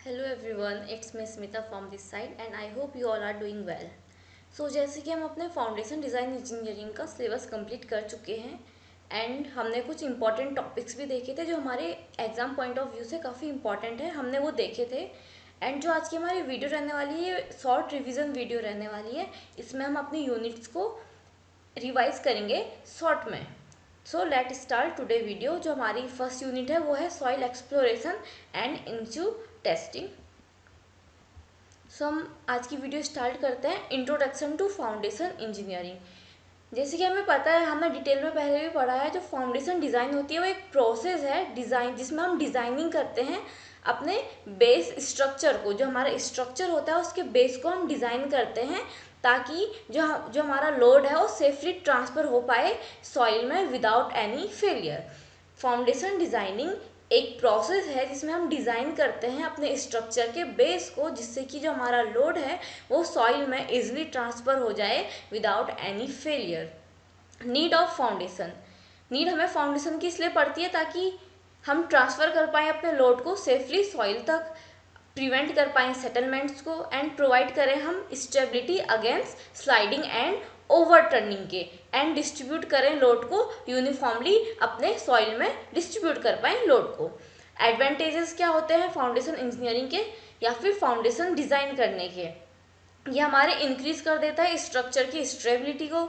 Hello everyone, it's me Smita from this side and I hope you all are doing well. So जैसे कि हम अपने foundation design engineering का syllabus complete कर चुके हैं एंड हमने कुछ इंपॉर्टेंट टॉपिक्स भी देखे थे जो हमारे एग्जाम पॉइंट ऑफ व्यू से काफ़ी इंपॉर्टेंट है, हमने वो देखे थे। एंड जो आज की हमारी वीडियो रहने वाली है, शॉर्ट रिविज़न वीडियो रहने वाली है। इसमें हम अपनी यूनिट्स को रिवाइज करेंगे शॉर्ट में। So let start today video. जो हमारी फर्स्ट यूनिट है वो है सॉइल एक्सप्लोरेशन एंड इंस्यू टेस्टिंग। सो हम आज की वीडियो स्टार्ट करते हैं, इंट्रोडक्शन टू फाउंडेशन इंजीनियरिंग। जैसे कि हमें पता है, हमने डिटेल में पहले भी पढ़ा है, जो फाउंडेशन डिज़ाइन होती है वो एक प्रोसेस है डिज़ाइन, जिसमें हम डिज़ाइनिंग करते हैं अपने बेस स्ट्रक्चर को। जो हमारा स्ट्रक्चर होता है उसके बेस को हम डिज़ाइन करते हैं ताकि जो हमारा लोड है वो सेफली ट्रांसफ़र हो पाए सॉइल में without any failure. Foundation designing एक प्रोसेस है जिसमें हम डिज़ाइन करते हैं अपने स्ट्रक्चर के बेस को, जिससे कि जो हमारा लोड है वो सॉइल में इजीली ट्रांसफ़र हो जाए without any failure. Need of foundation. Need हमें फाउंडेशन की इसलिए पड़ती है ताकि हम ट्रांसफ़र कर पाएँ अपने लोड को सेफली सॉइल तक, प्रिवेंट कर पाएँ सेटलमेंट्स को एंड प्रोवाइड करें हम stability against sliding and overturning के, एंड डिस्ट्रीब्यूट करें लोड को यूनिफॉर्मली अपने सॉइल में डिस्ट्रीब्यूट कर पाएँ लोड को। एडवांटेजेस क्या होते हैं फाउंडेशन इंजीनियरिंग के या फिर फाउंडेशन डिज़ाइन करने के? ये हमारे इंक्रीज कर देता है स्ट्रक्चर की स्टेबिलिटी को,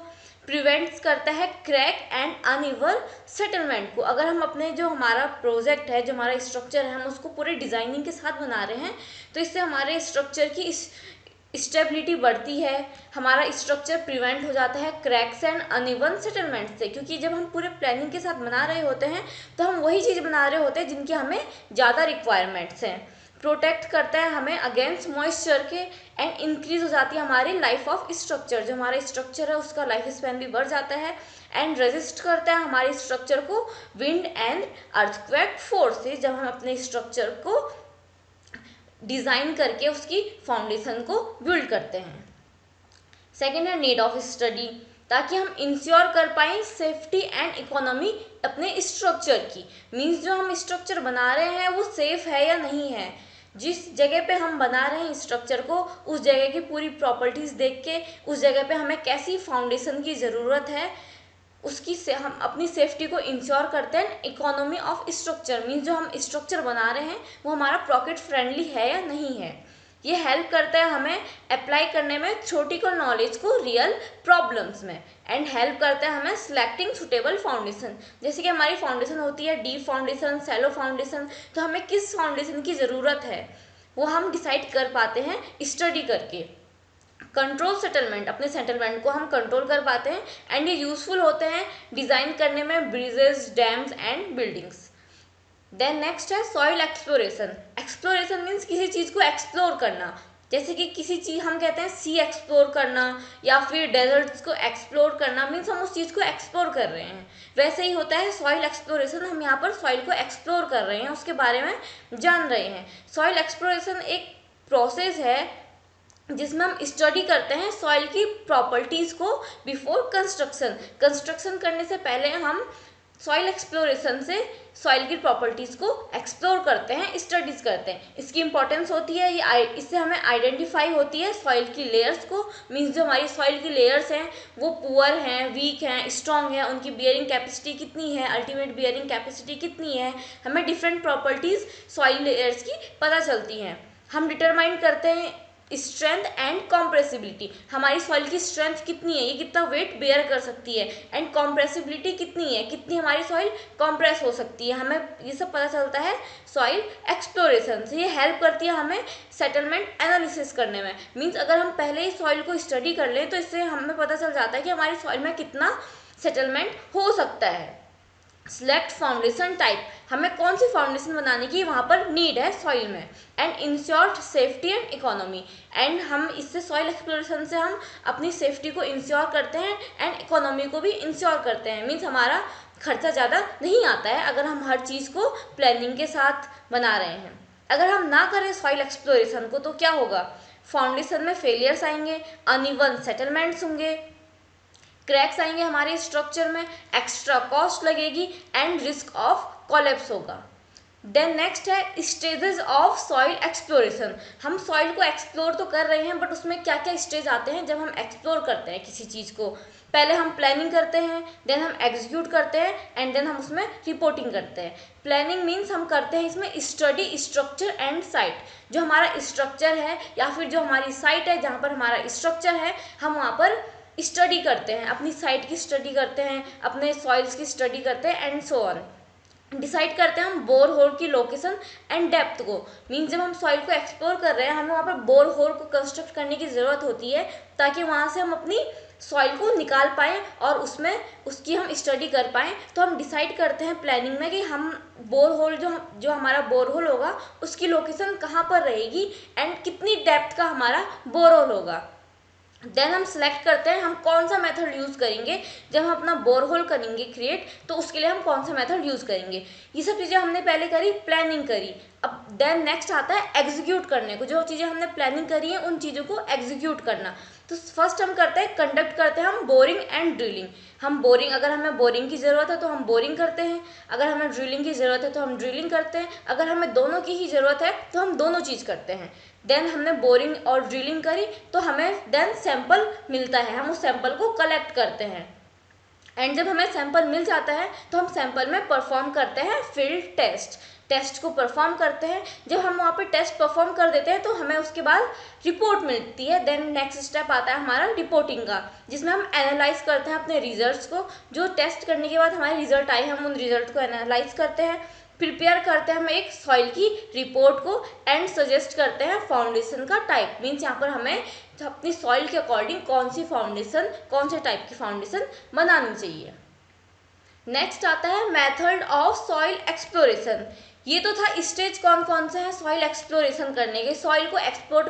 प्रिवेंट्स करता है क्रैक एंड अनइवन सेटलमेंट को। अगर हम अपने जो हमारा प्रोजेक्ट है, जो हमारा स्ट्रक्चर है, हम उसको पूरे डिज़ाइनिंग के साथ बना रहे हैं तो इससे हमारे स्ट्रक्चर की स्टेबिलिटी बढ़ती है, हमारा स्ट्रक्चर प्रिवेंट हो जाता है क्रैक्स एंड अनइवन सेटलमेंट से। क्योंकि जब हम पूरे प्लानिंग के साथ बना रहे होते हैं तो हम वही चीज़ बना रहे होते हैं जिनकी हमें ज़्यादा रिक्वायरमेंट्स हैं। प्रोटेक्ट करता है हमें अगेंस्ट मॉइस्चर के, एंड इंक्रीज हो जाती है हमारी लाइफ ऑफ स्ट्रक्चर। जो हमारा स्ट्रक्चर है उसका लाइफ स्पैन भी बढ़ जाता है। एंड रेजिस्ट करता है हमारे स्ट्रक्चर को विंड एंड अर्थक्वेक फोर्स से, जब हम अपने स्ट्रक्चर को डिज़ाइन करके उसकी फाउंडेशन को बिल्ड करते हैं। सेकेंड है नीड ऑफ स्टडी, ताकि हम इंश्योर कर पाएँ सेफ्टी एंड इकोनॉमी अपने स्ट्रक्चर की। मीन्स जो हम स्ट्रक्चर बना रहे हैं वो सेफ है या नहीं है। जिस जगह पे हम बना रहे हैं स्ट्रक्चर को, उस जगह की पूरी प्रॉपर्टीज़ देख के उस जगह पे हमें कैसी फाउंडेशन की ज़रूरत है, उसकी से हम अपनी सेफ्टी को इंश्योर करते हैं। इकोनॉमी ऑफ स्ट्रक्चर मीन्स जो हम स्ट्रक्चर बना रहे हैं वो हमारा पॉकेट फ्रेंडली है या नहीं है। ये हेल्प करता है हमें अप्लाई करने में थ्योरेटिकल नॉलेज को रियल प्रॉब्लम्स में, एंड हेल्प करता है हमें सिलेक्टिंग सुटेबल फाउंडेशन। जैसे कि हमारी फाउंडेशन होती है डीप फाउंडेशन, सैलो फाउंडेशन, तो हमें किस फाउंडेशन की ज़रूरत है वो हम डिसाइड कर पाते हैं स्टडी करके। कंट्रोल सेटलमेंट, अपने सेटलमेंट को हम कंट्रोल कर पाते हैं एंड ये यूज़फुल होते हैं डिज़ाइन करने में bridges, dams and buildings. Then next है सॉइल एक्सप्लोरेशन। एक्सप्लोरेशन मीन्स किसी चीज़ को एक्सप्लोर करना। जैसे कि किसी चीज़ हम कहते हैं सी एक्सप्लोर करना या फिर डेजर्ट्स को एक्सप्लोर करना, मीन्स हम उस चीज़ को एक्सप्लोर कर रहे हैं। वैसे ही होता है सॉइल एक्सप्लोरेशन, हम यहाँ पर सॉइल को एक्सप्लोर कर रहे हैं, उसके बारे में जान रहे हैं। सॉइल एक्सप्लोरेशन एक प्रोसेस है जिसमें हम स्टडी करते हैं सॉइल की प्रॉपर्टीज़ को बिफोर कंस्ट्रक्शन। कंस्ट्रक्शन करने से पहले हम सॉइल एक्सप्लोरेशन से सॉइल की प्रॉपर्टीज़ को एक्सप्लोर करते हैं, स्टडीज़ करते हैं। इसकी इंपॉर्टेंस होती है ये, इससे हमें आइडेंटिफाई होती है सॉइल की लेयर्स को। मीन्स जो हमारी सॉइल की लेयर्स हैं वो पुअर हैं, वीक हैं, स्ट्रॉन्ग हैं, उनकी बियरिंग कैपेसिटी कितनी है, अल्टीमेट बियरिंग कैपेसिटी कितनी है। हमें डिफरेंट प्रॉपर्टीज़ सॉइल लेयर्स की पता चलती हैं। हम डिटरमाइन करते हैं स्ट्रेंथ एंड कॉम्प्रेसिबिलिटी, हमारी सॉइल की स्ट्रेंथ कितनी है, ये कितना वेट बेयर कर सकती है, एंड कॉम्प्रेसिबिलिटी कितनी है, कितनी हमारी सॉइल कॉम्प्रेस हो सकती है। हमें ये सब पता चलता है सॉइल एक्सप्लोरेशन से। ये हेल्प करती है हमें सेटलमेंट एनालिसिस करने में। मीन्स अगर हम पहले ही सॉइल को स्टडी कर लें तो इससे हमें पता चल जाता है कि हमारी सॉइल में कितना सेटलमेंट हो सकता है। सिलेक्ट फाउंडेशन टाइप, हमें कौन सी फाउंडेशन बनाने की वहाँ पर नीड है सॉइल में। And ensure safety and economy, and हम इससे सॉइल एक्सप्लोरेशन से हम अपनी सेफ्टी को इंश्योर करते हैं एंड इकोनॉमी को भी इंश्योर करते हैं। मीन्स हमारा खर्चा ज़्यादा नहीं आता है अगर हम हर चीज़ को प्लानिंग के साथ बना रहे हैं। अगर हम ना करें सॉइल एक्सप्लोरेशन को तो क्या होगा, फाउंडेशन में फेलियर्स आएंगे, अनइवन सेटलमेंट्स होंगे, क्रैक्स आएंगे हमारे स्ट्रक्चर में, एक्स्ट्रा कॉस्ट लगेगी एंड रिस्क ऑफ कोलैप्स होगा। देन नेक्स्ट है स्टेजेस ऑफ सॉइल एक्सप्लोरेशन। हम सॉइल को एक्सप्लोर तो कर रहे हैं, बट उसमें क्या क्या स्टेज आते हैं जब हम एक्सप्लोर करते हैं किसी चीज़ को। पहले हम प्लानिंग करते हैं, देन हम एग्जीक्यूट करते हैं, एंड देन हम उसमें रिपोर्टिंग करते हैं। प्लानिंग मीन्स हम करते हैं इसमें स्टडी स्ट्रक्चर एंड साइट। जो हमारा स्ट्रक्चर है या फिर जो हमारी साइट है जहाँ पर हमारा स्ट्रक्चर है, हम वहाँ पर स्टडी करते हैं, अपनी साइट की स्टडी करते हैं, अपने सॉइल्स की स्टडी करते हैं, एंड सो ऑन। डिसाइड करते हैं हम बोर होल की लोकेशन एंड डेप्थ को। मीन्स जब हम सॉइल को एक्सप्लोर कर रहे हैं, हमें वहाँ पर बोर होल को कंस्ट्रक्ट करने की ज़रूरत होती है, ताकि वहाँ से हम अपनी सॉइल को निकाल पाएँ और उसमें उसकी हम स्टडी कर पाएँ। तो हम डिसाइड करते हैं प्लानिंग में कि हम बोर होल जो हमारा बोर होल होगा उसकी लोकेशन कहाँ पर रहेगी एंड कितनी डेप्थ का हमारा बोर होल होगा। देन हम सेलेक्ट करते हैं हम कौन सा मेथड यूज़ करेंगे। जब हम अपना बोरहोल करेंगे क्रिएट, तो उसके लिए हम कौन सा मेथड यूज़ करेंगे। ये सब चीज़ें हमने पहले करी, प्लानिंग करी। अब देन नेक्स्ट आता है एग्जीक्यूट करने को। जो चीज़ें हमने प्लानिंग करी है उन चीज़ों को एग्जीक्यूट करना। तो फर्स्ट हम करते हैं कंडक्ट करते हैं हम बोरिंग एंड ड्रिलिंग। हम बोरिंग, अगर हमें बोरिंग की ज़रूरत है तो हम बोरिंग करते हैं, अगर हमें ड्रिलिंग की ज़रूरत है तो हम ड्रिलिंग करते हैं, अगर हमें दोनों की ही ज़रूरत है तो हम दोनों चीज़ करते हैं। देन हमने बोरिंग और ड्रिलिंग करी तो हमें देन सैंपल मिलता है, हम उस सैंपल को कलेक्ट करते हैं, एंड जब हमें सैंपल मिल जाता है तो हम सैंपल में परफॉर्म करते हैं फील्ड टेस्ट को परफॉर्म करते हैं। जब हम वहाँ पे टेस्ट परफॉर्म कर देते हैं तो हमें उसके बाद रिपोर्ट मिलती है। देन नेक्स्ट स्टेप आता है हमारा रिपोर्टिंग का, जिसमें हम एनालाइज करते हैं अपने रिजल्ट्स को। जो टेस्ट करने के बाद हमारे रिजल्ट आए, हम उन रिजल्ट को एनालाइज करते हैं, प्रिपेयर करते हैं हम एक सॉइल की रिपोर्ट को, एंड सजेस्ट करते हैं फाउंडेशन का टाइप। मीन्स यहाँ पर हमें अपनी सॉइल के अकॉर्डिंग कौन सी फाउंडेशन, कौन से टाइप की फाउंडेशन बनानी चाहिए। नेक्स्ट आता है मेथड ऑफ सॉइल एक्सप्लोरेशन। ये तो था स्टेज कौन कौन से हैं सॉइल एक्सप्लोरेशन करने के, सॉइल को एक्सप्लोर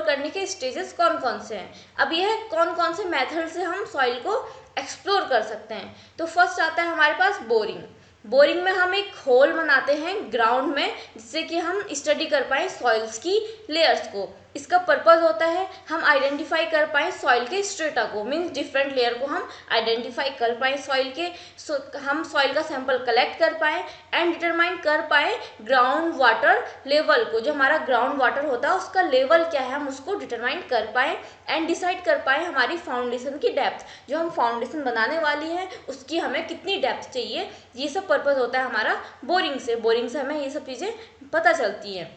करने के स्टेजेस कौन कौन से हैं। अब ये है कौन कौन से मेथड से हम सॉइल को एक्सप्लोर कर सकते हैं। तो फर्स्ट आता है हमारे पास बोरिंग। बोरिंग में हम एक होल बनाते हैं ग्राउंड में, जिससे कि हम स्टडी कर पाएँ सॉइल्स की लेयर्स को। इसका पर्पस होता है हम आइडेंटिफाई कर पाएँ सॉइल के स्ट्रेटा को। मीन्स डिफरेंट लेयर को हम आइडेंटिफाई कर पाएँ सॉइल के, हम सॉइल का सैंपल कलेक्ट कर पाएँ एंड डिटरमाइन कर पाएँ ग्राउंड वाटर लेवल को। जो हमारा ग्राउंड वाटर होता है उसका लेवल क्या है, हम उसको डिटरमाइन कर पाएँ एंड डिसाइड कर पाएँ हमारी फाउंडेशन की डेप्थ। जो हम फाउंडेशन बनाने वाली है उसकी हमें कितनी डेप्थ चाहिए, ये सब पर्पस होता है हमारा बोरिंग से। बोरिंग से हमें ये सब चीज़ें पता चलती हैं।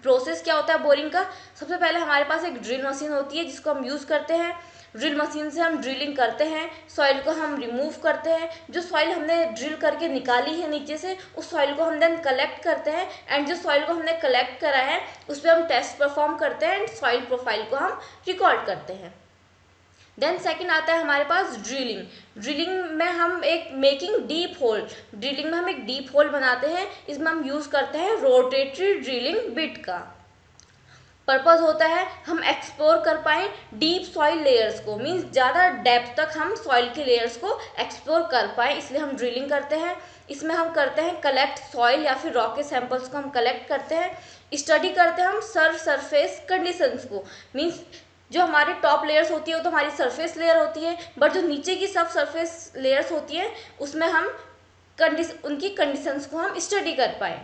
प्रोसेस क्या होता है बोरिंग का, सबसे पहले हमारे पास एक ड्रिल मशीन होती है जिसको हम यूज़ करते हैं। ड्रिल मशीन से हम ड्रिलिंग करते हैं, सॉइल को हम रिमूव करते हैं। जो सॉइल हमने ड्रिल करके निकाली है नीचे से, उस सॉइल को हम देन कलेक्ट करते हैं, एंड जो सॉइल को हमने कलेक्ट करा है उस पर हम टेस्ट परफॉर्म करते हैं, एंड सॉइल प्रोफाइल को हम रिकॉर्ड करते हैं। देन सेकंड आता है हमारे पास ड्रिलिंग। ड्रिलिंग में हम एक मेकिंग डीप होल, ड्रिलिंग में हम एक डीप होल बनाते हैं। इसमें हम यूज़ करते हैं रोटेटरी ड्रिलिंग बिट का। पर्पस होता है हम एक्सप्लोर कर पाएँ डीप सॉइल लेयर्स को। मीन्स ज़्यादा डेप्थ तक हम सॉइल के लेयर्स को एक्सप्लोर कर पाएँ, इसलिए हम ड्रिलिंग करते हैं। इसमें हम करते हैं कलेक्ट सॉइल या फिर रॉक के सैंपल्स को हम कलेक्ट करते हैं। स्टडी करते हैं हम सरफेस कंडीशंस को। मीन्स जो हमारी टॉप लेयर्स होती है वो तो हमारी सरफेस लेयर होती है, बट जो नीचे की सब सरफेस लेयर्स होती है उसमें हम उनकी कंडीशंस को हम स्टडी कर पाएँ।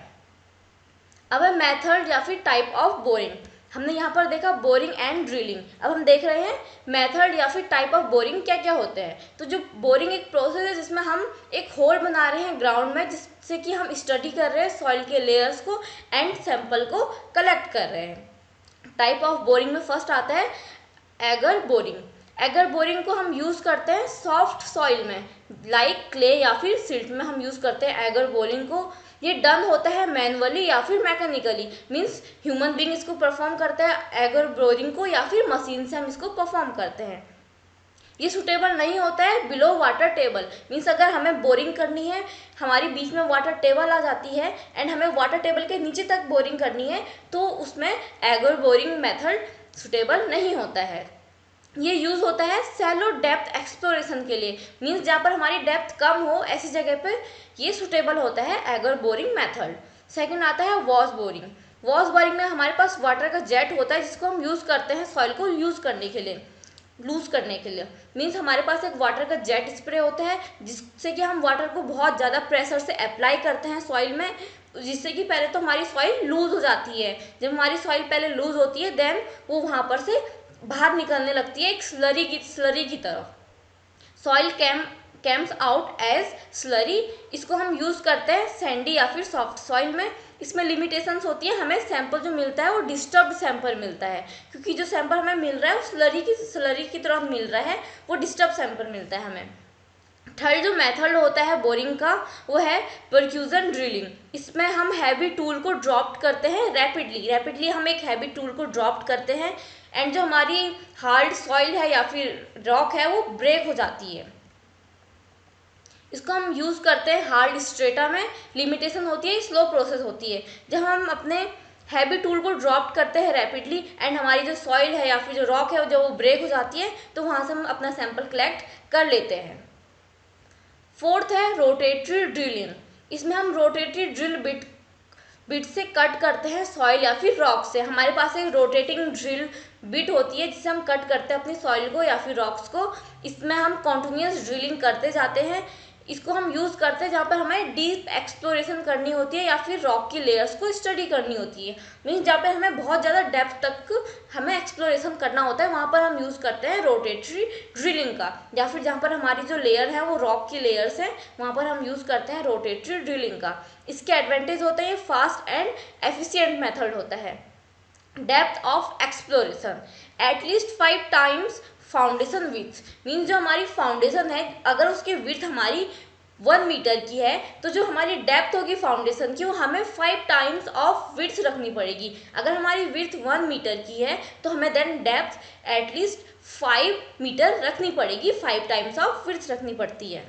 अब है मेथड या फिर टाइप ऑफ बोरिंग। हमने यहाँ पर देखा बोरिंग एंड ड्रिलिंग। अब हम देख रहे हैं मेथड या फिर टाइप ऑफ बोरिंग क्या क्या होते हैं। तो जो बोरिंग एक प्रोसेस है जिसमें हम एक होल बना रहे हैं ग्राउंड में, जिससे कि हम स्टडी कर रहे हैं सॉइल के लेयर्स को एंड सैंपल को कलेक्ट कर रहे हैं। टाइप ऑफ बोरिंग में फर्स्ट आता है एगर बोरिंग। एगर बोरिंग को हम यूज़ करते हैं सॉफ्ट सॉइल में, लाइक क्ले या फिर सिल्ट में हम यूज़ करते हैं एगर बोरिंग को। ये डन होता है मैनुअली या फिर मैकेनिकली। मीन्स ह्यूमन बीइंग इसको परफॉर्म करता है एगर बोरिंग को, या फिर मशीन से हम इसको परफॉर्म करते हैं। ये सूटेबल नहीं होता है बिलो वाटर टेबल। मीन्स अगर हमें बोरिंग करनी है, हमारी बीच में वाटर टेबल आ जाती है एंड हमें वाटर टेबल के नीचे तक बोरिंग करनी है, तो उसमें एगर बोरिंग मेथड सूटेबल नहीं होता है। ये यूज़ होता है सैलो डेप्थ एक्सप्लोरेशन के लिए। मीन्स जहाँ पर हमारी डेप्थ कम हो ऐसी जगह पर ये सूटेबल होता है एगर बोरिंग मेथड। सेकंड आता है वॉश बोरिंग। वॉश बोरिंग में हमारे पास वाटर का जेट होता है जिसको हम यूज़ करते हैं सॉइल को यूज़ करने के लिए। लूज करने के लिए। मीन्स हमारे पास एक वाटर का जेट स्प्रे होता है जिससे कि हम वाटर को बहुत ज़्यादा प्रेशर से अप्लाई करते हैं सॉइल में, जिससे कि पहले तो हमारी सॉइल लूज हो जाती है। जब हमारी सॉइल पहले लूज होती है देन वो वहाँ पर से बाहर निकलने लगती है एक स्लरी की तरह। Soil comes out as slurry. इसको हम यूज़ करते हैं सैंडी या फिर सॉफ्ट सॉइल में। इसमें लिमिटेशंस होती है, हमें सैंपल जो मिलता है वो डिस्टर्ब्ड सैंपल मिलता है, क्योंकि जो सैंपल हमें मिल रहा है वो स्लरी की तरह मिल रहा है, वो डिस्टर्ब सैंपल मिलता है हमें। थर्ड जो मेथड होता है बोरिंग का वो है परक्यूजन ड्रिलिंग। इसमें हम हैवी टूल को ड्रॉप करते हैं रैपिडली हम एक हैवी टूल को ड्रॉप करते हैं एंड जो हमारी हार्ड सॉइल है या फिर रॉक है वो ब्रेक हो जाती है। इसको हम यूज़ करते हैं हार्ड स्ट्रेटा में। लिमिटेशन होती है, स्लो प्रोसेस होती है। जब हम अपने हैवी टूल को ड्रॉप करते हैं रैपिडली एंड हमारी जो सॉइल है या फिर जो रॉक है जब वो ब्रेक हो जाती है तो वहाँ से हम अपना सैंपल कलेक्ट कर लेते हैं। फोर्थ है रोटेटरी ड्रिलिंग। इसमें हम रोटेटरी ड्रिल बिट से कट करते हैं सॉइल या फिर रॉक से। हमारे पास एक रोटेटिंग ड्रिल बिट होती है जिससे हम कट करते हैं अपनी सॉइल को या फिर रॉक्स को। इसमें हम कॉन्टिन्यूस ड्रिलिंग करते जाते हैं। इसको हम यूज़ करते हैं जहाँ पर हमें डीप एक्सप्लोरेशन करनी होती है या फिर रॉक की लेयर्स को स्टडी करनी होती है। मीन्स जहाँ पर हमें बहुत ज़्यादा डेप्थ तक हमें एक्सप्लोरेशन करना होता है, वहाँ पर हम यूज़ करते हैं रोटेटरी ड्रिलिंग का। या फिर जहाँ पर हमारी जो लेयर है वो रॉक की लेयर्स है, वहाँ पर हम यूज़ करते हैं रोटेटरी ड्रिलिंग का। इसके एडवांटेज होते हैं, फास्ट एंड एफिशिएंट मेथड होता है। Depth of exploration at least 5 times foundation width. Means जो हमारी फाउंडेशन है अगर उसकी विड्थ हमारी 1 मीटर की है तो जो हमारी डेप्थ होगी फाउंडेशन की वो हमें 5 टाइम्स ऑफ विड्थ रखनी पड़ेगी। अगर हमारी विड्थ 1 मीटर की है तो हमें देन डेप्थ एटलीस्ट 5 मीटर रखनी पड़ेगी, 5 टाइम्स ऑफ विड्थ रखनी पड़ती है।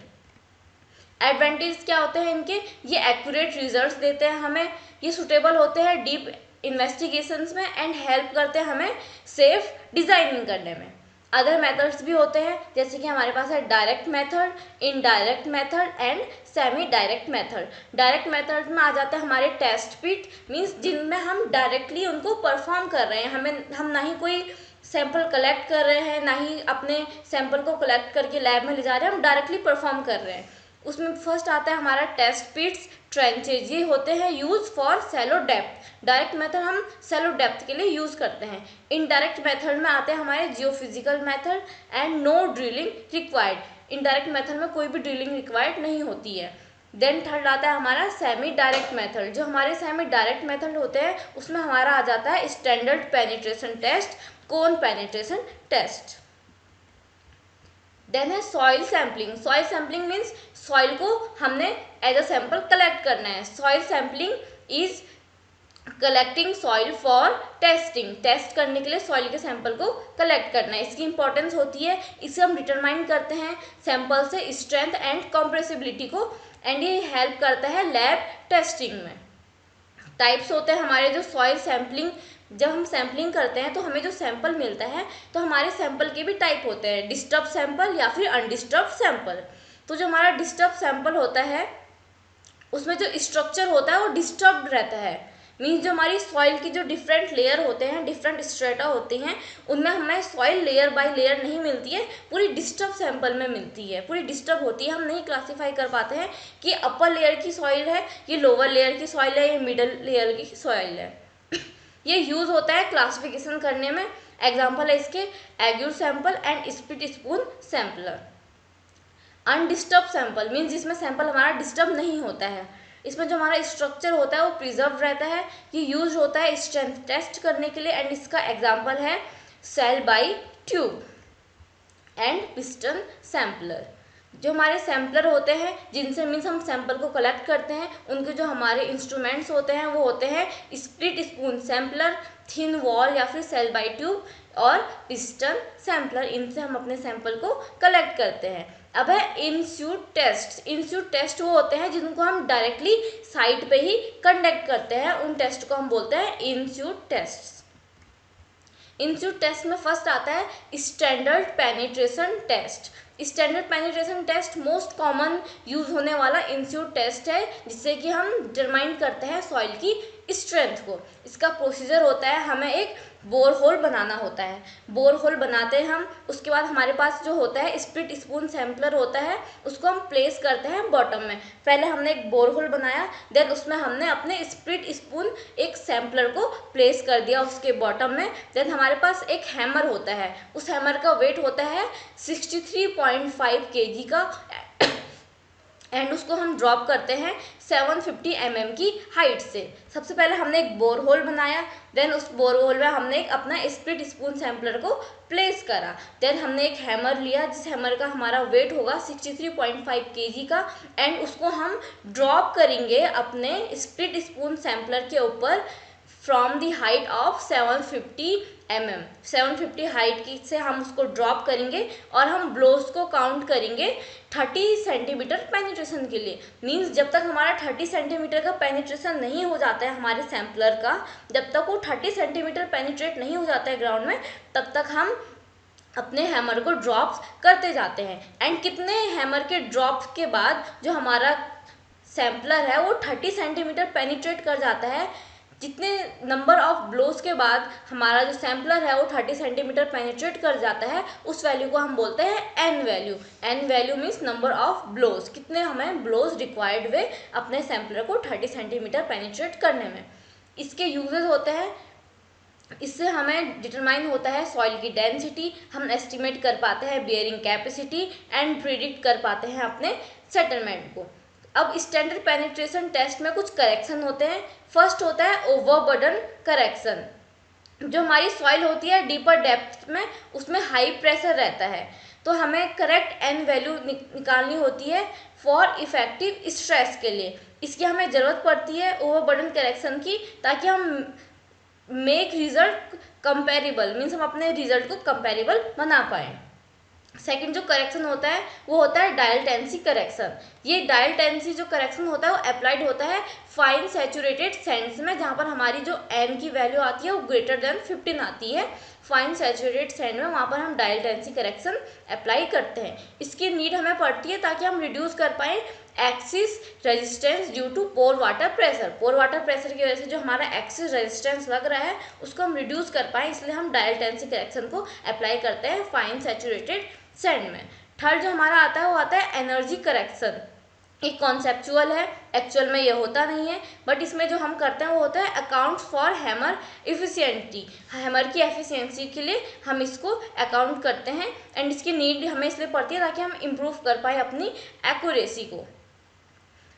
एडवांटेज क्या होते हैं इनके, ये एक्यूरेट रिजल्ट्स देते हैं हमें, ये सुटेबल होते हैं डीप इन्वेस्टिगेशंस में एंड हेल्प करते हैं हमें सेफ डिज़ाइनिंग करने में। अदर मेथड्स भी होते हैं जैसे कि हमारे पास है direct method, indirect method and semi direct method. Direct method में आ जाता है हमारे टेस्ट पिट, मीन्स जिनमें हम डायरेक्टली उनको परफॉर्म कर रहे हैं। हम ना ही कोई सैंपल कलेक्ट कर रहे हैं ना ही अपने सैंपल को कलेक्ट करके लैब में ले जा रहे हैं, हम डायरेक्टली परफॉर्म कर रहे हैं। उसमें फर्स्ट आता है हमारा टेस्ट पिट्स, ट्रेंचेज, ये होते हैं use for shallow depth. Direct method हम सैलो डेप्थ के लिए यूज़ करते हैं। इनडायरेक्ट मेथड में आते हैं हमारे geophysical method and no drilling required. Indirect method में कोई भी ड्रिलिंग रिक्वायर्ड नहीं होती है। देन थर्ड आता है हमारा सेमी डायरेक्ट मेथड। जो हमारे सेमी डायरेक्ट मेथड होते हैं उसमें हमारा आ जाता है standard penetration test, cone penetration test. Then है soil sampling. Soil sampling means soil को हमने एज अ सैंपल कलेक्ट करना है। Soil sampling is collecting soil for testing. Test करने के लिए सॉइल के सैंपल को कलेक्ट करना है। इसकी इंपॉर्टेंस होती है, इसे हम डिटरमाइन करते हैं सैंपल से स्ट्रेंथ एंड कॉम्प्रेसिबिलिटी को एंड ये हेल्प करता है लैब टेस्टिंग में। टाइप्स होते हैं हमारे जो सॉइल सैम्पलिंग, जब हम सैम्पलिंग करते हैं तो हमें जो सैंपल मिलता है तो हमारे सैंपल के भी टाइप होते हैं, डिस्टर्ब सैंपल या फिर अनडिस्टर्ब सैंपल। तो जो हमारा डिस्टर्ब सैंपल होता है उसमें जो स्ट्रक्चर होता है वो डिस्टर्ब रहता है। मीन्स जो हमारी सॉइल की जो डिफरेंट लेयर होते हैं, डिफरेंट स्ट्रेटा होते हैं, उनमें हमें सॉइल लेयर बाय लेयर नहीं मिलती है, पूरी डिस्टर्ब सैंपल में मिलती है, पूरी डिस्टर्ब होती है। हम नहीं क्लासीफाई कर पाते हैं कि अपर लेयर की सॉइल है, ये लोअर लेयर की सॉइल है, ये मिडल लेयर की सॉइल है। ये यूज़ होता है क्लासिफिकेशन करने में। एग्जाम्पल है इसके auger sample and split spoon sampler. Undisturbed sample means जिसमें सैंपल हमारा डिस्टर्ब नहीं होता है, इसमें जो हमारा स्ट्रक्चर होता है वो प्रिजर्व रहता है। ये यूज होता है स्ट्रेंथ टेस्ट करने के लिए एंड इसका एग्जाम्पल है Shelby tube and piston sampler. जो हमारे सैंपलर होते हैं जिनसे मीन्स हम सैंपल को कलेक्ट करते हैं, उनके जो हमारे इंस्ट्रूमेंट्स होते हैं वो होते हैं split spoon sampler, thin wall या फिर सेल बाई ट्यूब और पिस्टन सैंपलर। इनसे हम अपने सैंपल को कलेक्ट करते हैं। अब है इंस्यूट टेस्ट। इंस्यूट टेस्ट वो होते हैं जिनको हम डायरेक्टली साइट पे ही कंडक्ट करते हैं, उन टेस्ट को हम बोलते हैं इंस्यूट टेस्ट। इंस्यूट टेस्ट में फर्स्ट आता है standard penetration test. Standard penetration test most common use होने वाला इंस्यूट टेस्ट है, जिससे कि हम डिटरमाइन करते हैं सॉइल की स्ट्रेंथ को। इसका प्रोसीजर होता है, हमें एक बोर होल बनाना होता है। बोर होल बनाते हैं हम, उसके बाद हमारे पास जो होता है स्प्लिट स्पून सैम्पलर होता है, उसको हम प्लेस करते हैं बॉटम में। पहले हमने एक बोर होल बनाया, देन उसमें हमने अपने स्प्लिट स्पून एक सैम्पलर को प्लेस कर दिया उसके बॉटम में। देन हमारे पास एक हैमर होता है, उस हैमर का वेट होता है 63.5 kg का, एंड उसको हम ड्रॉप करते हैं 750 mm की हाइट से। सबसे पहले हमने एक बोर होल बनाया, देन उस बोर होल में हमने एक अपना स्प्लिट स्पून सैम्पलर को प्लेस करा। देन हमने एक हैमर लिया, जिस हैमर का हमारा वेट होगा 63.5 kg का, एंड उसको हम ड्रॉप करेंगे अपने स्प्लिट स्पून सैम्पलर के ऊपर from the height of 750 mm। 750 height की से हम उसको ड्रॉप करेंगे और हम ब्लोज को काउंट करेंगे 30 सेंटीमीटर पेनिट्रेशन के लिए। मींस जब तक हमारा 30 सेंटीमीटर का पेनिट्रेशन नहीं हो जाता है हमारे सैम्पलर का, जब तक वो 30 सेंटीमीटर पेनिट्रेट नहीं हो जाता है ग्राउंड में, तब तक हम अपने हैमर को ड्रॉप करते जाते हैं। एंड कितने हैमर के ड्रॉप के बाद जो हमारा सैम्पलर है वो 30 सेंटीमीटर पेनिट्रेट कर जाता है, जितने नंबर ऑफ ब्लोज के बाद हमारा जो सैम्पलर है वो 30 सेंटीमीटर पेनिट्रेट कर जाता है, उस वैल्यू को हम बोलते हैं N value. N value means number of blows, कितने हमें ब्लोज रिक्वायर्ड हुए अपने सैम्पलर को 30 सेंटीमीटर पेनिट्रेट करने में। इसके यूजेस होते हैं, इससे हमें डिटरमाइन होता है सॉइल की डेंसिटी, हम एस्टिमेट कर पाते हैं बियरिंग कैपेसिटी एंड प्रिडिक्ट कर पाते हैं अपने सेटलमेंट को। अब स्टैंडर्ड पेनिट्रेशन टेस्ट में कुछ करेक्शन होते हैं। फर्स्ट होता है ओवरबर्डन करेक्शन। जो हमारी सॉइल होती है डीपर डेप्थ में, उसमें हाई प्रेशर रहता है, तो हमें करेक्ट एन वैल्यू निकालनी होती है फॉर इफेक्टिव स्ट्रेस के लिए। इसकी हमें ज़रूरत पड़ती है ओवरबर्डन करेक्शन की, ताकि हम मेक रिजल्ट कंपेरेबल, मीन्स हम अपने रिजल्ट को कंपेरेबल बना पाएँ। सेकंड जो करेक्शन होता है वो होता है डायल टेंसी करेक्शन। ये डायल टेंसी जो करेक्शन होता है वो अप्लाइड होता है फाइन सैचुरेटेड सैंड्स में, जहाँ पर हमारी जो एन की वैल्यू आती है वो ग्रेटर देन 15 आती है। फाइन सैचुरेटेड सैंड में वहाँ पर हम डायल टेंसी करेक्शन अप्लाई करते हैं। इसकी नीड हमें पड़ती है ताकि हम रिड्यूस कर पाएँ excess resistance due to pore water pressure. Pore water pressure की वजह से जो हमारा एक्सिस रेजिस्टेंस लग रहा है उसको हम रिड्यूस कर पाएँ, इसलिए हम डायल टेंसी करेक्शन को अप्लाई करते हैं फाइन सैचुरेटेड सैंड में। थर्ड जो हमारा आता है वो आता है एनर्जी करेक्शन। एक कॉन्सेप्चुअल है, एक्चुअल में ये होता नहीं है, बट इसमें जो हम करते हैं वो होता है account for hammer efficiency. Hammer की एफिशिएंसी के लिए हम इसको अकाउंट करते हैं, एंड इसकी नीड हमें इसलिए पड़ती है ताकि हम इम्प्रूव कर पाए अपनी एक्यूरेसी को।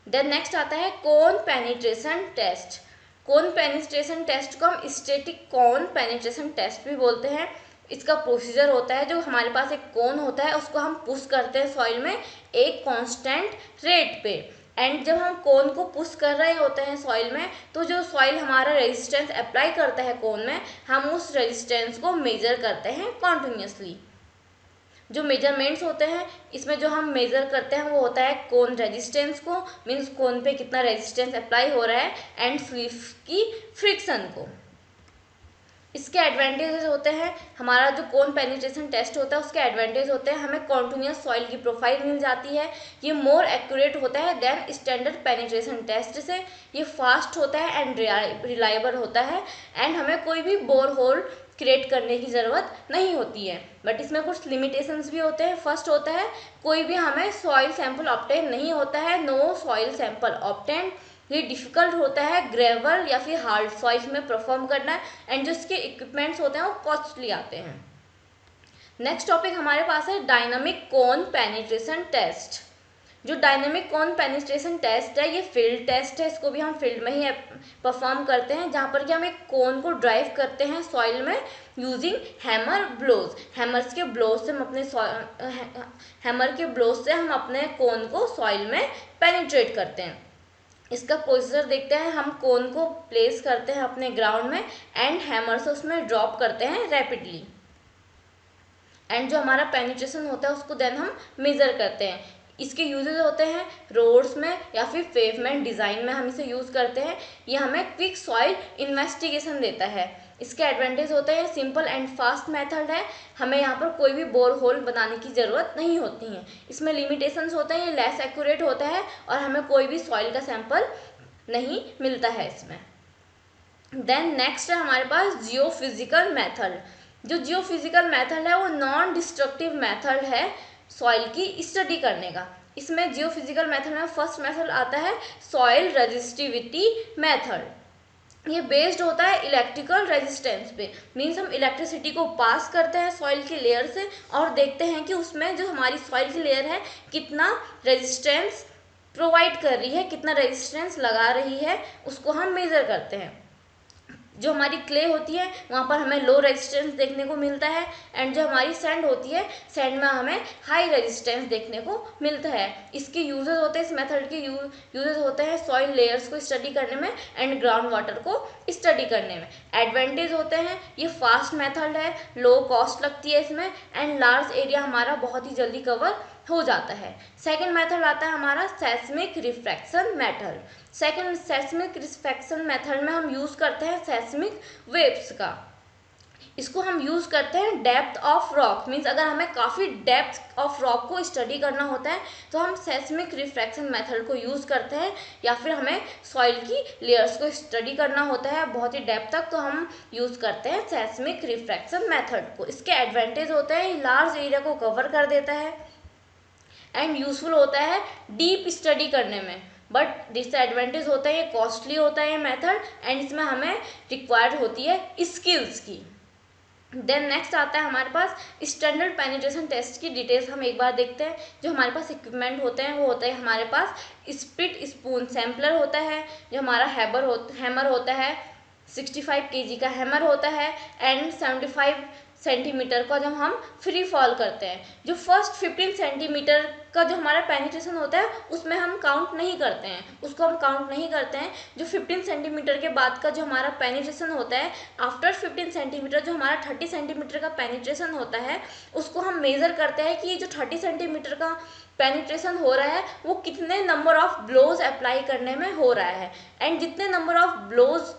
देन नेक्स्ट आता है कोन penetration test. Cone penetration test को हम स्टैटिक कोन पेनिट्रेशन टेस्ट भी बोलते हैं। इसका प्रोसीजर होता है, जो हमारे पास एक कोन होता है उसको हम पुश करते हैं सॉइल में एक कांस्टेंट रेट पे, एंड जब हम कोन को पुश कर रहे होते हैं सॉइल में, तो जो सॉइल हमारा रेजिस्टेंस अप्लाई करता है कोन में, हम उस रेजिस्टेंस को मेजर करते हैं कॉन्टिन्यूसली। जो मेजरमेंट्स होते हैं इसमें जो हम मेज़र करते हैं वो होता है कोन रेजिस्टेंस को, मीन्स कोन पे कितना रेजिस्टेंस अप्लाई हो रहा है, एंड स्लिप की फ्रिक्शन को। इसके एडवांटेजेस होते हैं, हमारा जो कोन पेनिट्रेशन टेस्ट होता है उसके एडवांटेज होते हैं, हमें कॉन्टिन्यूस सॉइल की प्रोफाइल मिल जाती है, ये मोर एक्यूरेट होता है देन स्टैंडर्ड पेनिट्रेशन टेस्ट से, ये फास्ट होता है एंड रिलायबल होता है, एंड हमें कोई भी बोर होल क्रिएट करने की ज़रूरत नहीं होती है। बट इसमें कुछ लिमिटेशंस भी होते हैं। फर्स्ट होता है कोई भी हमें सॉइल सैंपल ऑब्टेन नहीं होता है, नो सॉइल सैंपल ऑब्टेन। ये डिफ़िकल्ट होता है ग्रेवल या फिर हार्ड सॉइल में परफॉर्म करना, एंड जो इसके इक्विपमेंट्स होते हैं वो कॉस्टली आते हैं। नेक्स्ट टॉपिक हमारे पास है डायनामिक कोन पेनिट्रेशन टेस्ट। जो डायनेमिक कोन पेनिट्रेशन टेस्ट है ये फील्ड टेस्ट है, इसको भी हम फील्ड में ही परफॉर्म करते हैं, जहाँ पर कि हम एक कोन को ड्राइव करते हैं सॉइल में यूजिंग हैमर ब्लोज। हैमर्स के ब्लोज से हम अपने हैमर के ब्लोज से हम अपने कोन को सॉइल में पेनिट्रेट करते हैं। इसका प्रोसीजर देखते हैं। हम कोन को प्लेस करते हैं अपने ग्राउंड में एंड हैमर से उसमें ड्रॉप करते हैं रैपिडली, एंड जो हमारा पेनिट्रेशन होता है उसको देन हम मेज़र करते हैं। इसके यूजेस होते हैं रोड्स में या फिर पेवमेंट डिज़ाइन में हम इसे यूज़ करते हैं। ये हमें क्विक सॉइल इन्वेस्टिगेशन देता है। इसके एडवांटेज होते हैं सिंपल एंड फास्ट मेथड है, हमें यहाँ पर कोई भी बोर होल बनाने की ज़रूरत नहीं होती है। इसमें लिमिटेशंस होते हैं, ये लेस एक्यूरेट होता है और हमें कोई भी सॉइल का सैंपल नहीं मिलता है इसमें। देन नेक्स्ट है हमारे पास जियोफिजिकल मेथड। जो जियोफिजिकल मेथड है वो नॉन डिस्ट्रक्टिव मेथड है सॉइल की स्टडी करने का। इसमें जियोफिजिकल मेथड में फर्स्ट मेथड आता है सॉइल रेजिस्टिविटी मेथड। ये बेस्ड होता है इलेक्ट्रिकल रेजिस्टेंस पे, मीन्स हम इलेक्ट्रिसिटी को पास करते हैं सॉइल की लेयर से और देखते हैं कि उसमें जो हमारी सॉइल की लेयर है कितना रेजिस्टेंस प्रोवाइड कर रही है, कितना रेजिस्टेंस लगा रही है, उसको हम मेज़र करते हैं। जो हमारी क्ले होती है वहाँ पर हमें लो रेजिस्टेंस देखने को मिलता है, एंड जो हमारी सैंड होती है सैंड में हमें हाई रेजिस्टेंस देखने को मिलता है। इसके यूजेस होते हैं, इस मेथड के यूजेस होते हैं सॉइल लेयर्स को स्टडी करने में एंड ग्राउंड वाटर को स्टडी करने में। एडवांटेज होते हैं, ये फास्ट मेथड है, लो कॉस्ट लगती है इसमें, एंड लार्ज एरिया हमारा बहुत ही जल्दी कवर हो जाता है। सेकेंड मेथड आता है हमारा seismic refraction method. Second seismic refraction method में हम यूज़ करते हैं सेस्मिक वेव्स का। इसको हम यूज़ करते हैं डेप्थ ऑफ रॉक, मीन्स अगर हमें काफ़ी डेप्थ ऑफ रॉक को स्टडी करना होता है तो हम सेस्मिक रिफ्रैक्शन मेथड को यूज़ करते हैं, या फिर हमें सॉइल की लेयर्स को स्टडी करना होता है बहुत ही डेप्थ तक तो हम यूज़ करते हैं सेस्मिक रिफ्रैक्शन मेथड को। इसके एडवांटेज होते हैं, लार्ज एरिया को कवर कर देता है एंड यूजफुल होता है डीप स्टडी करने में, बट डिसएडवांटेज होता है ये कॉस्टली होता है ये मेथड, एंड इसमें हमें रिक्वायर्ड होती है स्किल्स की। देन नेक्स्ट आता है हमारे पास स्टैंडर्ड पेनिट्रेशन टेस्ट की डिटेल्स हम एक बार देखते हैं। जो हमारे पास इक्विपमेंट होते हैं वो होता है हमारे पास स्प्लिट स्पून सैम्पलर होता है, जो हमारा हैमर होता है 65 kg का हैमर होता है, एंड 75 सेंटीमीटर का जब हम फ्री फॉल करते हैं। जो फर्स्ट 15 सेंटीमीटर का जो हमारा पेनिट्रेशन होता है उसमें हम काउंट नहीं करते हैं, उसको हम काउंट नहीं करते हैं। जो 15 सेंटीमीटर के बाद का जो हमारा पेनिट्रेशन होता है, आफ्टर 15 सेंटीमीटर जो हमारा 30 सेंटीमीटर का पेनिट्रेशन होता है उसको हम मेज़र करते हैं कि ये जो 30 सेंटीमीटर का पेनिट्रेशन हो रहा है वो कितने नंबर ऑफ ब्लोज अप्लाई करने में हो रहा है, एंड जितने नंबर ऑफ ब्लोज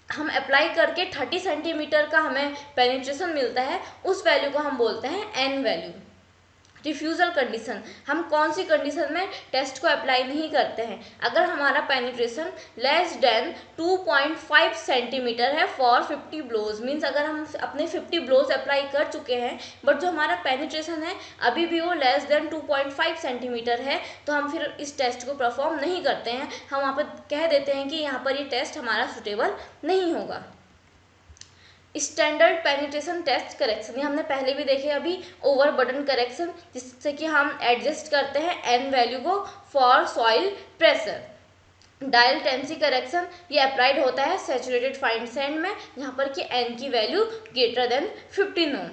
हम अप्लाई करके 30 सेंटीमीटर का हमें पेनिट्रेशन मिलता है उस वैल्यू को हम बोलते हैं एन वैल्यू। रिफ्यूज़ल कंडीशन, हम कौन सी कंडीशन में टेस्ट को अप्लाई नहीं करते हैं? अगर हमारा पेनिट्रेशन लेस देन 2.5 सेंटीमीटर है फॉर 50 ब्लोज, मीन्स अगर हम अपने 50 ब्लोज अप्लाई कर चुके हैं बट जो हमारा पेनिट्रेशन है अभी भी वो लेस देन 2.5 सेंटीमीटर है, तो हम फिर इस टेस्ट को परफॉर्म नहीं करते हैं। हम वहाँ पर कह देते हैं कि यहाँ पर ये टेस्ट हमारा सुटेबल नहीं होगा। स्टैंडर्ड पेनिट्रेशन टेस्ट करेक्शन, ये हमने पहले भी देखे अभी, ओवरबर्डन करेक्शन, जिससे कि हम एडजस्ट करते हैं एन वैल्यू को for soil pressure. Dial Tennessee correction, ये अप्लाइड होता है सैचुरेटेड फाइन सैंड में जहाँ पर कि एन की value greater than 15 ohm.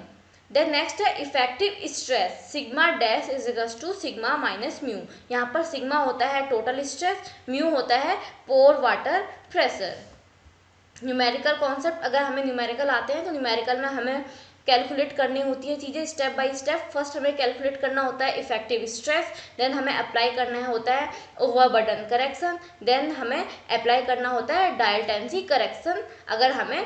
Then next है effective stress, sigma dash is equals to sigma minus mu. यहाँ पर सिग्मा होता है टोटल स्ट्रेस, म्यू होता है पोर वाटर प्रेशर। न्यूमेरिकल कॉन्सेप्ट, अगर हमें न्यूमेरिकल आते हैं तो न्यूमेरिकल में हमें कैलकुलेट करनी होती है चीज़ें स्टेप बाय स्टेप। फर्स्ट हमें कैलकुलेट करना होता है इफेक्टिव स्ट्रेस, देन हमें अप्लाई करना होता है ओवरबर्डन करेक्शन, देन हमें अप्लाई करना होता है डायल टेंसी करेक्शन अगर हमें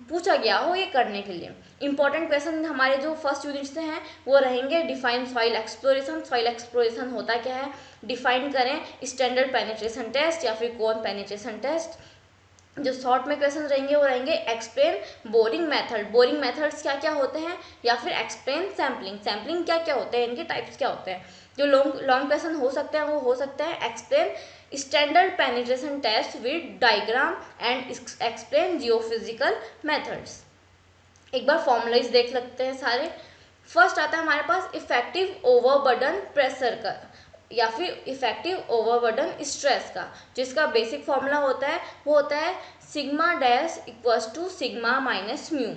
पूछा गया हो ये करने के लिए। इंपॉर्टेंट क्वेश्चन हमारे जो फर्स्ट यूनिट से हैं वो रहेंगे define soil exploration. Soil exploration होता क्या है, डिफाइन करें स्टैंडर्ड पेनिट्रेशन टेस्ट या फिर कोन पेनिट्रेशन टेस्ट। जो शॉर्ट में क्वेश्चन रहेंगे वो रहेंगे explain boring method, boring methods क्या क्या होते हैं, या फिर एक्सप्लेन सैम्पलिंग, सैम्पलिंग क्या क्या होते हैं, इनके टाइप्स क्या होते हैं। जो लॉन्ग क्वेश्चन हो सकते हैं वो हो सकता है explain standard penetration test with diagram and explain geophysical methods. एक बार फॉर्मुलाइज देख लेते हैं सारे। फर्स्ट आता है हमारे पास इफेक्टिव ओवरबर्डन प्रेशर का या फिर इफेक्टिव ओवरबर्डन स्ट्रेस का, जिसका बेसिक फॉर्मूला होता है वो होता है sigma dash equals to sigma minus mu.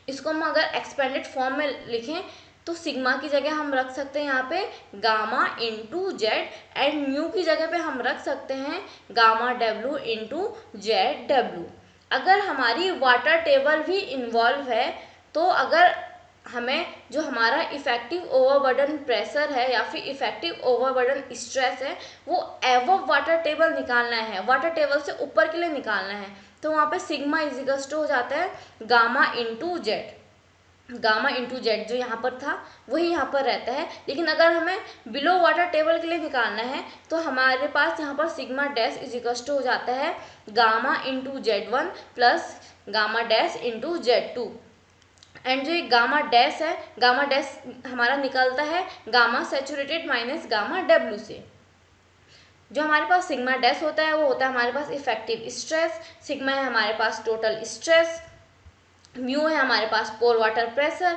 इसको हम अगर एक्सपेंडेड फॉर्म में लिखें तो सिग्मा की जगह हम रख सकते हैं यहाँ पे gamma into Z, and mu की जगह पे हम रख सकते हैं gamma W into Z W. अगर हमारी वाटर टेबल भी इन्वॉल्व है तो अगर हमें जो हमारा इफेक्टिव ओवरबर्डन प्रेशर है या फिर इफेक्टिव ओवरबर्डन स्ट्रेस है वो एवव वाटर टेबल निकालना है, वाटर टेबल से ऊपर के लिए निकालना है, तो वहाँ पे सिग्मा इजिकल्स टू हो जाता है gamma into Z. Gamma into Z जो यहाँ पर था वही यहाँ पर रहता है। लेकिन अगर हमें बिलो वाटर टेबल के लिए निकालना है तो हमारे पास यहाँ पर sigma dash is equal to हो जाता है gamma into Z1 plus gamma dash into Z2। And जो एक गामा डैश है, गामा डैश हमारा निकलता है gamma saturated minus gamma W से। जो हमारे पास सिग्मा डैश होता है वो होता है हमारे पास इफेक्टिव स्ट्रेस, सिग्मा है हमारे पास टोटल स्ट्रेस, म्यू है हमारे पास पोर वाटर प्रेशर,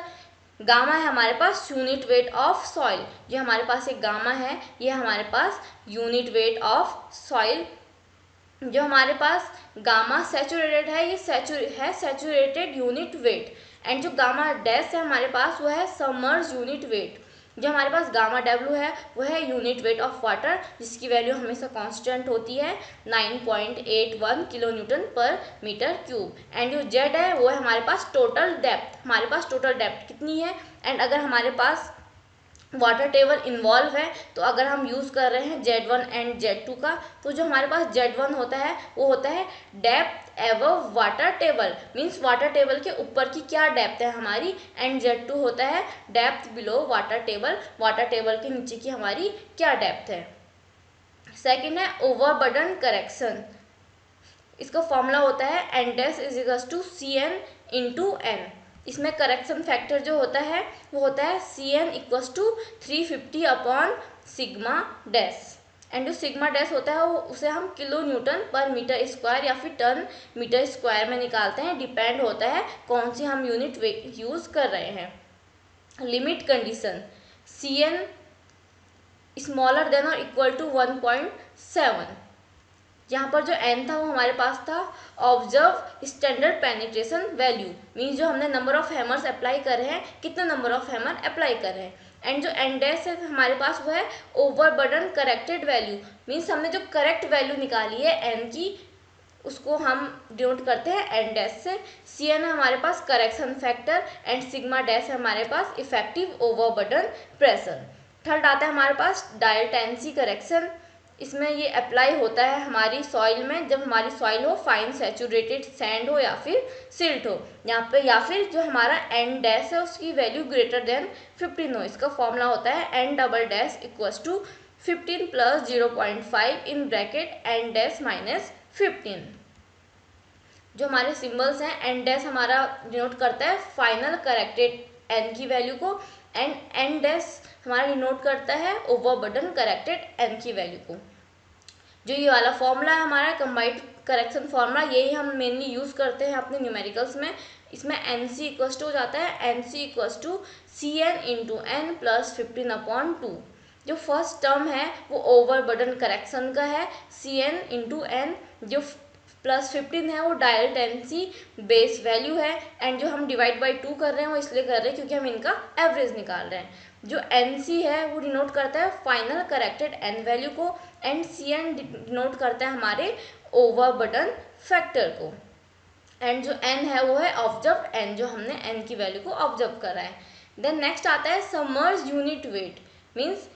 गामा है हमारे पास यूनिट वेट ऑफ सॉइल। जो हमारे पास एक गामा है ये हमारे पास यूनिट वेट ऑफ सॉइल। जो हमारे पास गामा सैचुरेटेड है ये सैचुरेटेड यूनिट वेट। एंड जो गामा डैश है हमारे पास वो है सबमर्ज यूनिट वेट। जो हमारे पास गामा डब्ल्यू है वो है यूनिट वेट ऑफ वाटर, जिसकी वैल्यू हमेशा कांस्टेंट होती है 9.81 किलो न्यूटन पर मीटर क्यूब। एंड जो जेड है वो है हमारे पास टोटल डेप्थ, हमारे पास टोटल डेप्थ कितनी है। एंड अगर हमारे पास वाटर टेबल इन्वॉल्व है तो अगर हम यूज़ कर रहे हैं Z1 एंड Z2 का, तो जो हमारे पास Z1 होता है वो होता है depth above water table, means water table के ऊपर की क्या डेप्थ है हमारी। एंड Z2 होता है डेप्थ बिलो वाटर टेबल के नीचे की हमारी क्या डेप्थ है। सेकेंड है ओवरबर्डन करेक्शन। इसका फॉर्मूला होता है N dash is equal to CN into N. इसमें करेक्शन फैक्टर जो होता है वो होता है CN equals to 350 upon sigma dash. And जो सिग्मा डैश होता है वो उसे हम किलो न्यूटन पर मीटर स्क्वायर या फिर टन मीटर स्क्वायर में निकालते हैं, डिपेंड होता है कौन सी हम यूनिट यूज़ कर रहे हैं। Limit condition CN smaller than और इक्वल टू 1.7। यहाँ पर जो n था वो हमारे पास था observe standard penetration value, means जो हमने नंबर ऑफ हैमर्स अप्लाई कर रहे हैं, कितने नंबर ऑफ हैमर अप्लाई कर रहे हैं। एंड जो एन डैश है हमारे पास वो है ओवरबर्डन करेक्टेड वैल्यू, मीन्स हमने जो करेक्ट वैल्यू निकाली है n की उसको हम डिनोट करते हैं एन डैश से। CN है हमारे पास correction factor and sigma dash है हमारे पास इफेक्टिव ओवरबर्डन प्रेशर। थर्ड आता है हमारे पास डायल्टेंसी करेक्शन। इसमें ये अप्लाई होता है हमारी सॉइल में जब हमारी सॉइल हो फाइन सैचुरेटेड सैंड हो या फिर सिल्ट हो यहाँ पे, या फिर जो हमारा एन डैश है उसकी वैल्यू ग्रेटर देन 15 हो। इसका फॉर्मूला होता है N double dash equals to 15 plus 0.5 in bracket N dash minus 15। जो हमारे सिंबल्स हैं एन डैश हमारा डिनोट करता है फाइनल करेक्टेड एन की वैल्यू को, एंड एन डैश हमारा डिनोट करता है ओवरबर्डन करेक्टेड एन की वैल्यू को। जो ये वाला फॉर्मूला है हमारा कंबाइंड करेक्शन फॉर्मूला, यही हम मेनली यूज़ करते हैं अपने न्यूमेरिकल्स में। इसमें NC इक्वल्स टू हो जाता है NC equals to CN into N plus 15 upon 2। जो फर्स्ट टर्म है वो ओवरबर्डन करेक्शन का है CN इंटू एन, जो प्लस 15 है वो डायल्टेंसी बेस वैल्यू है। एंड जो हम डिवाइड बाई 2 कर रहे हैं वो इसलिए कर रहे हैं क्योंकि हम इनका एवरेज निकाल रहे हैं। जो NC है वो डिनोट करता है फाइनल करेक्टेड एन वैल्यू को, एंड CN डिनोट करता है हमारे ओवरबर्डन फैक्टर को। एंड जो N है वो है ऑब्जर्व N, जो हमने N की वैल्यू को ऑब्जर्व करा है। देन नेक्स्ट आता है submerge unit weight, means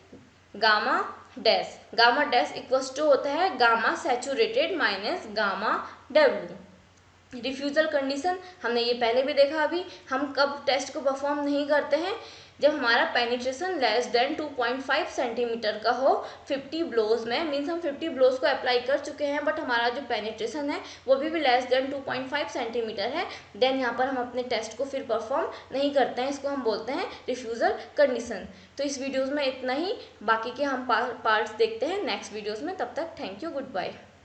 gamma dash. Gamma dash equals to होता है gamma saturated minus gamma W. डिफ्यूजल कंडीशन हमने ये पहले भी देखा, अभी हम कब टेस्ट को परफॉर्म नहीं करते हैं, जब हमारा पेनिट्रेशन लेस देन 2.5 सेंटीमीटर का हो 50 ब्लोज में, मीन्स हम 50 ब्लोज को अप्लाई कर चुके हैं बट हमारा जो पेनिट्रेशन है वो भी लेस देन 2.5 सेंटीमीटर है, देन यहाँ पर हम अपने टेस्ट को फिर परफॉर्म नहीं करते हैं। इसको हम बोलते हैं रिफ्यूज़ल कंडीशन। तो इस वीडियोज़ में इतना ही, बाकी के हम पार्ट्स देखते हैं नेक्स्ट वीडियोज़ में। तब तक थैंक यू, गुड बाय।